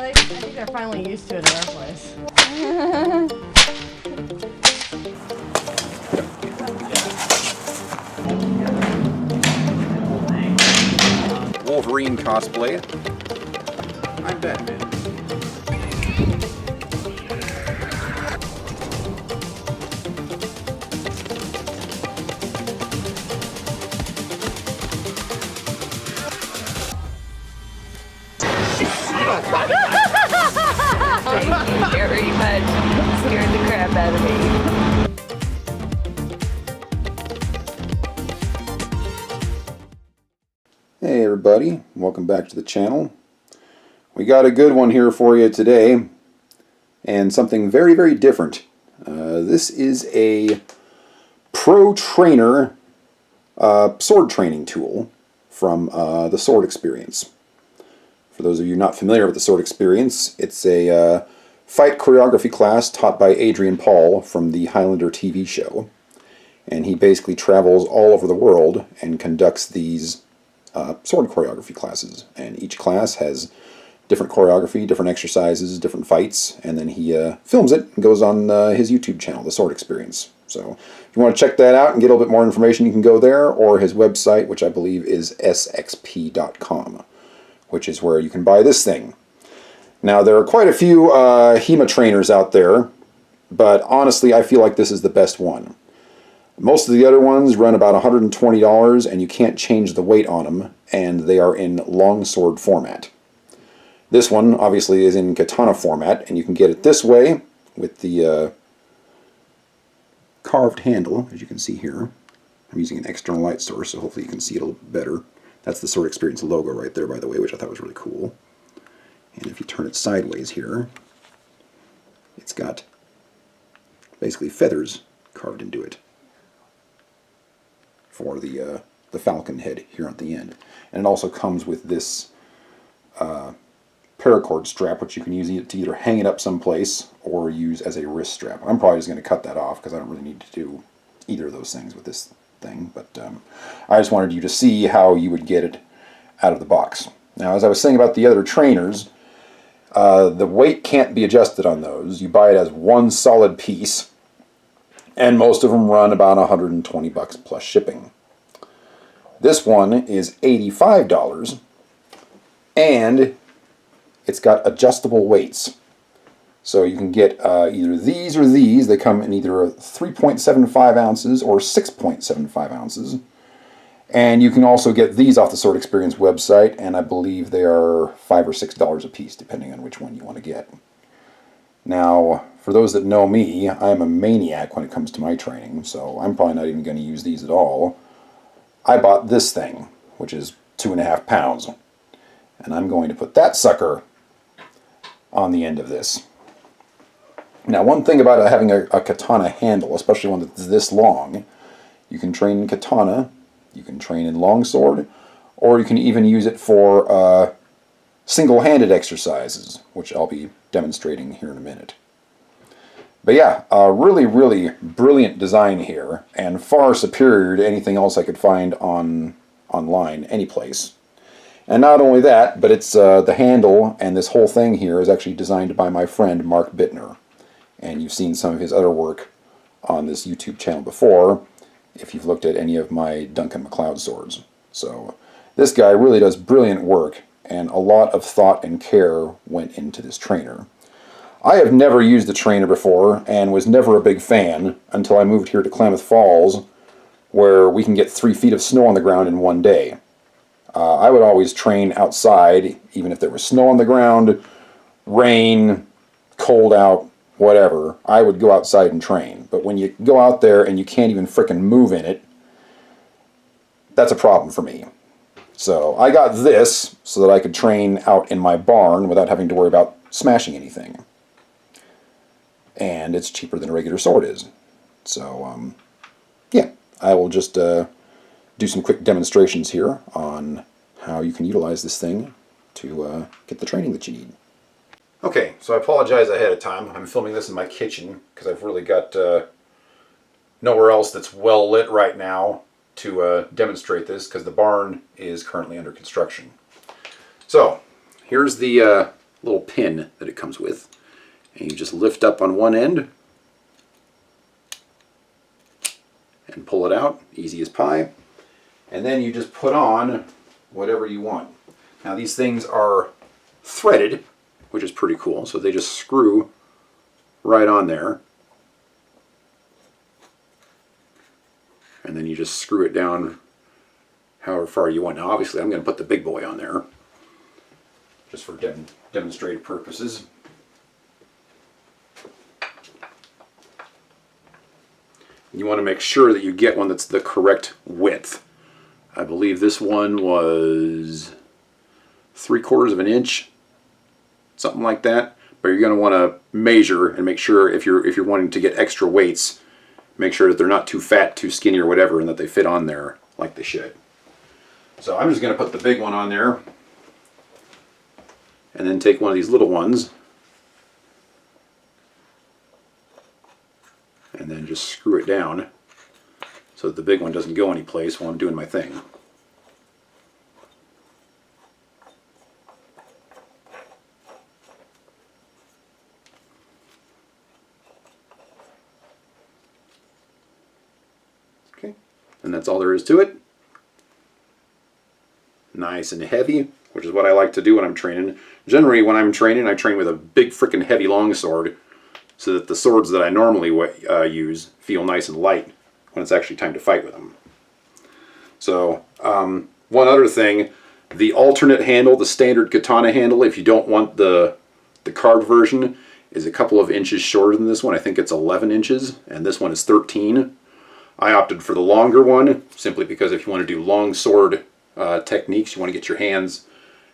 I think they're finally used to it in our place. Wolverine cosplay. I'm Batman. Thank you very much. Scared the crap out of me. Hey everybody, welcome back to the channel. We got a good one here for you today, and something very, very different. This is a Pro Trainer sword training tool from the Sword Experience. For those of you not familiar with the Sword Experience, it's a fight choreography class taught by Adrian Paul from the Highlander TV show. And he basically travels all over the world and conducts these sword choreography classes. And each class has different choreography, different exercises, different fights, and then he films it and goes on his YouTube channel, The Sword Experience. So if you want to check that out and get a little bit more information, you can go there, or his website, which I believe is sxp.com, which is where you can buy this thing. Now, there are quite a few HEMA trainers out there, but honestly, I feel like this is the best one. Most of the other ones run about $120, and you can't change the weight on them, and they are in longsword format. This one, obviously, is in katana format, and you can get it this way with the carved handle, as you can see here. I'm using an external light source, so hopefully you can see it a little bit better. That's the Sword Experience logo right there, by the way, which I thought was really cool. And if you turn it sideways here, it's got basically feathers carved into it for the falcon head here at the end. And it also comes with this paracord strap, which you can use to either hang it up someplace or use as a wrist strap. I'm probably just going to cut that off because I don't really need to do either of those things with this thing, but I just wanted you to see how you would get it out of the box. Now, as I was saying about the other trainers, the weight can't be adjusted on those. You buy it as one solid piece, and most of them run about $120 plus shipping. This one is $85, and it's got adjustable weights. So you can get either these or these. They come in either 3.75 ounces or 6.75 ounces. And you can also get these off the Sword Experience website, and I believe they are $5 or $6 a piece, depending on which one you want to get. Now, for those that know me, I'm a maniac when it comes to my training, so I'm probably not even going to use these at all. I bought this thing, which is 2.5 pounds, and I'm going to put that sucker on the end of this. Now, one thing about having a katana handle, especially one that's this long, you can train in katana, you can train in longsword, or you can even use it for single-handed exercises, which I'll be demonstrating here in a minute. But yeah, really, really brilliant design here, and far superior to anything else I could find online, any place. And not only that, but it's the handle and this whole thing here is actually designed by my friend Mark Bitner. And you've seen some of his other work on this YouTube channel before, if you've looked at any of my Duncan MacLeod swords. So this guy really does brilliant work, and a lot of thought and care went into this trainer. I have never used the trainer before, and was never a big fan until I moved here to Klamath Falls, where we can get 3 feet of snow on the ground in one day. I would always train outside, even if there was snow on the ground, rain, cold out, whatever. I would go outside and train. But when you go out there and you can't even frickin' move in it, that's a problem for me. So I got this so that I could train out in my barn without having to worry about smashing anything. And it's cheaper than a regular sword is. So, yeah, I will just do some quick demonstrations here on how you can utilize this thing to get the training that you need. Okay, so I apologize ahead of time. I'm filming this in my kitchen because I've really got nowhere else that's well lit right now to demonstrate this because the barn is currently under construction. So, here's the little pin that it comes with. And you just lift up on one end and pull it out, easy as pie. And then you just put on whatever you want. Now these things are threaded, which is pretty cool. So they just screw right on there. And then you just screw it down however far you want. Now obviously I'm going to put the big boy on there just for demonstrative purposes. You want to make sure that you get one that's the correct width. I believe this one was 3/4 of an inch, something like that. But you're going to want to measure and make sure if you're wanting to get extra weights, make sure that they're not too fat, too skinny, or whatever, and that they fit on there like they should. So I'm just going to put the big one on there, and then take one of these little ones, and then just screw it down so that the big one doesn't go anyplace while I'm doing my thing. Okay, and that's all there is to it. Nice and heavy, which is what I like to do when I'm training. Generally, when I'm training, I train with a big freaking heavy longsword, so that the swords that I normally use feel nice and light when it's actually time to fight with them. So, one other thing, the alternate handle, the standard katana handle, if you don't want the carved version, is a couple of inches shorter than this one. I think it's 11 inches, and this one is 13. I opted for the longer one, simply because if you want to do long sword techniques, you want to get your hands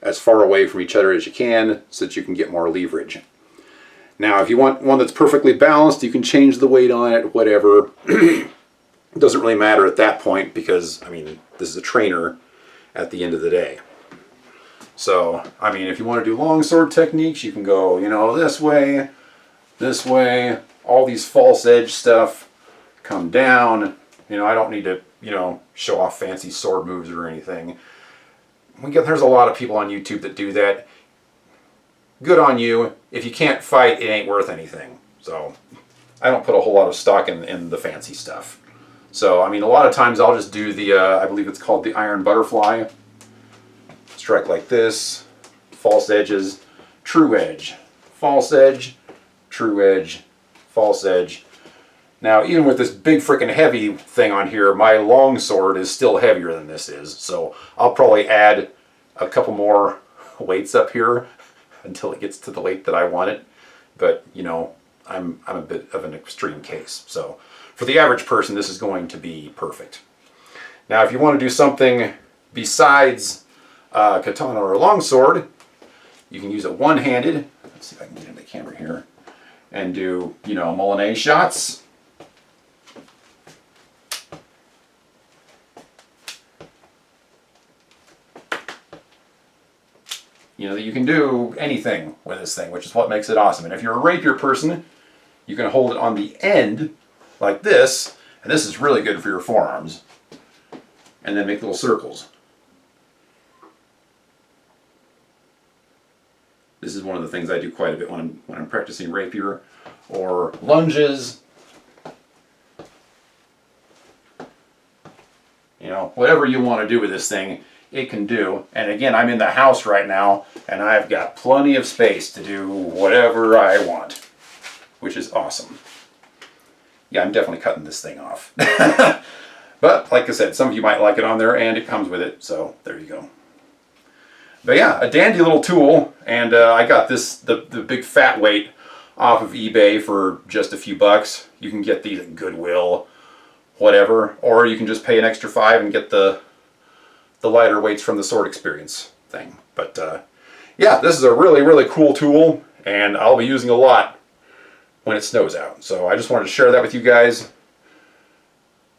as far away from each other as you can, so that you can get more leverage. Now, if you want one that's perfectly balanced, you can change the weight on it, whatever. It doesn't really matter at that point because, I mean, this is a trainer at the end of the day. So, I mean, if you want to do longsword techniques, you can go, you know, this way, all these false edge stuff, come down. You know, I don't need to, you know, show off fancy sword moves or anything. There's a lot of people on YouTube that do that. Good on you. If you can't fight, it ain't worth anything. So I don't put a whole lot of stock in the fancy stuff. So, I mean, a lot of times I'll just do the, I believe it's called the iron butterfly. Strike like this, false edges, true edge, false edge, true edge, false edge. Now, even with this big freaking heavy thing on here, my long sword is still heavier than this is. So I'll probably add a couple more weights up here until it gets to the weight that I want it. But, you know, I'm a bit of an extreme case. So for the average person, this is going to be perfect. Now, if you want to do something besides katana or longsword, you can use it one-handed. Let's see if I can get into the camera here. And do, you know, Milanese shots. You know, you can do anything with this thing, which is what makes it awesome. And if you're a rapier person, you can hold it on the end like this, and this is really good for your forearms. And then make little circles. This is one of the things I do quite a bit when I'm practicing rapier or lunges. You know, whatever you want to do with this thing, it can do. And again, I'm in the house right now, and I've got plenty of space to do whatever I want, which is awesome. Yeah, I'm definitely cutting this thing off. But, like I said, some of you might like it on there, and it comes with it, so there you go. But yeah, a dandy little tool, and I got this, the big fat weight, off of eBay for just a few bucks. You can get these at Goodwill, whatever, or you can just pay an extra $5 and get the lighter weights from the Sword Experience thing. But yeah, this is a really, really cool tool, and I'll be using a lot when it snows out. So I just wanted to share that with you guys.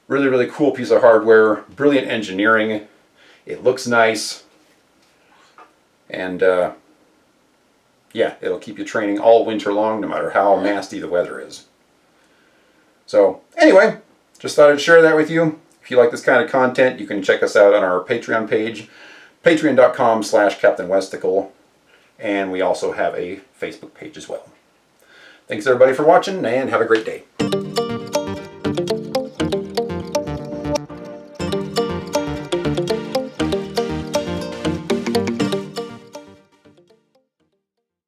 Really, really cool piece of hardware, brilliant engineering. It looks nice, and yeah, it'll keep you training all winter long, no matter how nasty the weather is. So anyway, just thought I'd share that with you. If you like this kind of content, you can check us out on our Patreon page, patreon.com/CaptainWesticle. And we also have a Facebook page as well. Thanks everybody for watching, and have a great day.